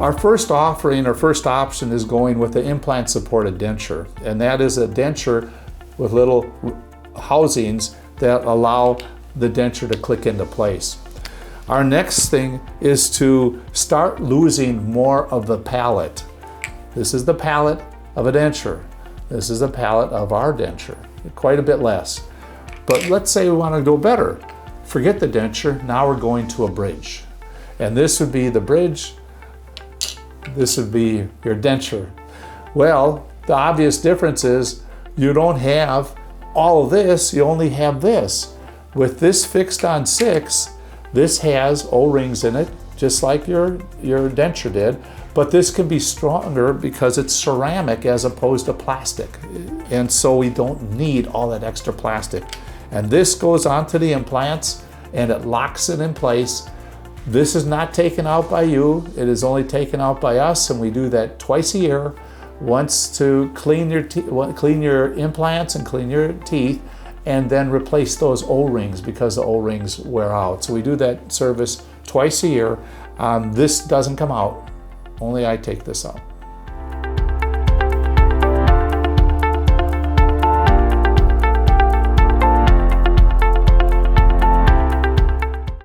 Our first offering, or first option, is going with the implant-supported denture. And that is a denture with little housings that allow the denture to click into place. Our next thing is to start losing more of the palate. This is the palate of a denture. This is the palate of our denture, quite a bit less. But let's say we want to go better. Forget the denture, now we're going to a bridge. And this would be the bridge, this would be your denture. Well, the obvious difference is you don't have all of this, you only have this. With this fixed on 6, this has O-rings in it, just like your denture did, but this can be stronger because it's ceramic as opposed to plastic. And so we don't need all that extra plastic. And this goes onto the implants and it locks it in place. This is not taken out by you, it is only taken out by us, and we do that twice a year. Once to clean your implants and clean your teeth, and then replace those O-rings because the O-rings wear out. So we do that service twice a year. This doesn't come out, only I take this out.